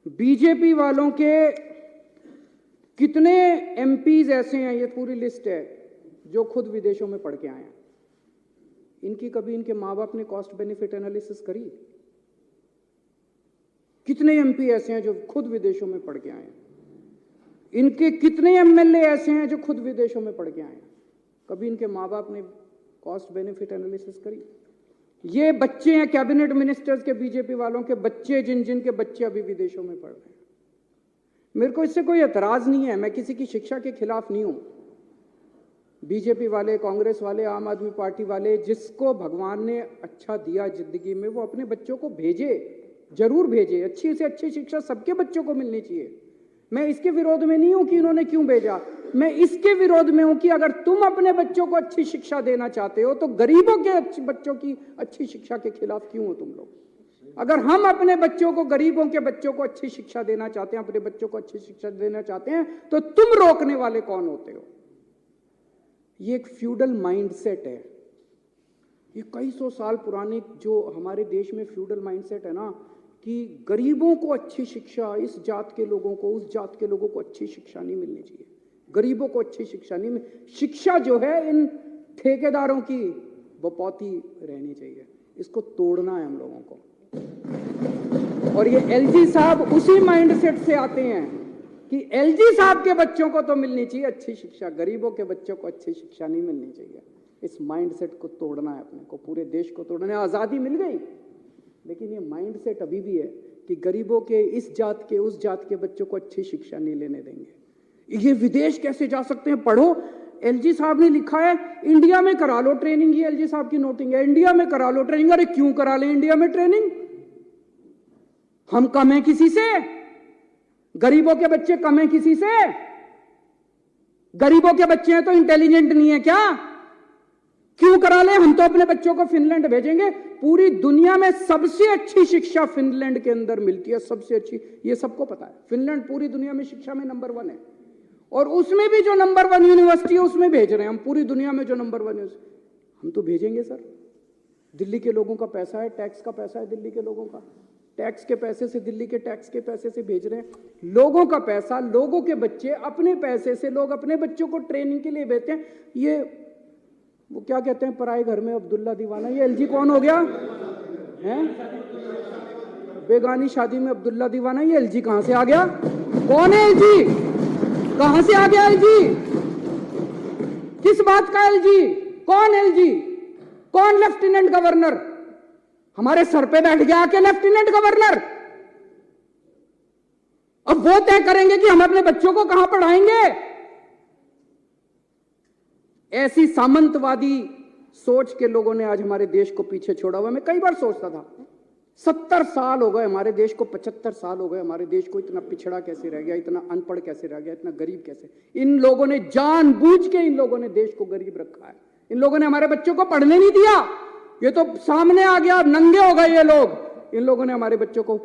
BJP वालों के कितने एमपीज ऐसे हैं, ये पूरी लिस्ट है, जो खुद विदेशों में पढ़ के आए हैं। इनकी कभी इनके माँ बाप ने कॉस्ट बेनिफिट एनालिसिस करी? कितने एमपी ऐसे हैं जो खुद विदेशों में पढ़ के आए हैं? इनके कितने एमएलए ऐसे हैं जो खुद विदेशों में पढ़ के आए हैं? कभी इनके माँ बाप ने कॉस्ट बेनिफिट एनालिसिस करी? ये बच्चे हैं कैबिनेट मिनिस्टर्स के, बीजेपी वालों के बच्चे, जिन के बच्चे अभी विदेशों में पढ़ रहे हैं। मेरे को इससे कोई एतराज नहीं है, मैं किसी की शिक्षा के खिलाफ नहीं हूं। बीजेपी वाले, कांग्रेस वाले, आम आदमी पार्टी वाले, जिसको भगवान ने अच्छा दिया जिंदगी में, वो अपने बच्चों को भेजे, जरूर भेजे। अच्छी से अच्छी शिक्षा सबके बच्चों को मिलनी चाहिए। मैं इसके विरोध में नहीं हूं कि इन्होंने क्यों भेजा, मैं इसके विरोध में हूं कि अगर तुम अपने बच्चों को अच्छी शिक्षा देना चाहते हो तो गरीबों के बच्चों की अच्छी शिक्षा के खिलाफ क्यों हो तुम लोग? अगर हम अपने बच्चों को, गरीबों के बच्चों को अच्छी शिक्षा देना चाहते हैं, अपने बच्चों को अच्छी शिक्षा देना चाहते हैं, तो तुम रोकने वाले कौन होते हो? ये एक फ्यूडल माइंडसेट है, ये कई सौ साल पुराने जो हमारे देश में फ्यूडल माइंडसेट है ना, कि गरीबों को अच्छी शिक्षा, इस जात के लोगों को, उस जात के लोगों को अच्छी शिक्षा नहीं मिलनी चाहिए, गरीबों को अच्छी शिक्षा नहीं मिल, शिक्षा जो है इन ठेकेदारों की बपौती रहनी चाहिए। इसको तोड़ना है हम लोगों को। और ये एलजी साहब उसी माइंडसेट से आते हैं कि एलजी साहब के बच्चों को तो मिलनी चाहिए अच्छी शिक्षा, गरीबों के बच्चों को अच्छी शिक्षा नहीं मिलनी चाहिए। इस माइंडसेट को तोड़ना है अपने को, पूरे देश को तोड़ना है। आजादी मिल गई, लेकिन ये माइंडसेट अभी भी है कि गरीबों के, इस जात के, उस जात के बच्चों को अच्छी शिक्षा नहीं लेने देंगे। ये विदेश कैसे जा सकते हैं? पढ़ो, एलजी साहब ने लिखा है इंडिया में करा लो ट्रेनिंग। ये एलजी साहब की नोटिंग है, इंडिया में करा लो ट्रेनिंग। अरे क्यों करा ले इंडिया में ट्रेनिंग? हम कम हैं किसी से? गरीबों के बच्चे कम हैं किसी से? गरीबों के बच्चे हैं तो इंटेलिजेंट नहीं है क्या? क्यों करा ले? हम तो अपने बच्चों को फिनलैंड भेजेंगे। पूरी दुनिया में सबसे अच्छी शिक्षा फिनलैंड के अंदर मिलती है, सबसे अच्छी, ये सबको पता है। फिनलैंड पूरी दुनिया में शिक्षा में नंबर 1 है, और उसमें भी जो नंबर 1 यूनिवर्सिटी है उसमें भेज रहे हैं हम। पूरी दुनिया में जो नंबर 1 हम तो भेजेंगे सर। दिल्ली के लोगों का पैसा है, टैक्स का पैसा है दिल्ली के लोगों का, टैक्स के पैसे से, दिल्ली के टैक्स के पैसे से भेज रहे हैं। लोगों का पैसा, लोगों के बच्चे, अपने पैसे से लोग अपने बच्चों को ट्रेनिंग के लिए भेजते हैं। ये वो क्या कहते हैं, पराए घर में अब्दुल्ला दीवाना। ये एलजी कौन हो गया है? बेगानी शादी में अब्दुल्ला दीवाना। ये एलजी कहां से आ गया? कौन है एलजी? कहां से आ गया एलजी? किस बात का एलजी? कौन एलजी? कौन लेफ्टिनेंट गवर्नर? हमारे सर पे बैठ गया आके लेफ्टिनेंट गवर्नर। अब वो तय करेंगे कि हम अपने बच्चों को कहां पढ़ाएंगे। ऐसी सामंतवादी सोच के लोगों ने आज हमारे देश को पीछे छोड़ा हुआ। मैं कई बार सोचता था 70 साल हो गए हमारे देश को, 75 साल हो गए हमारे देश को, इतना पिछड़ा कैसे रह गया, इतना अनपढ़ कैसे रह गया, इतना गरीब कैसे? इन लोगों ने जानबूझ के, इन लोगों ने देश को गरीब रखा है। इन लोगों ने हमारे बच्चों को पढ़ने नहीं दिया। ये तो सामने आ गया, नंगे हो गए ये लोग। इन लोगों ने हमारे बच्चों को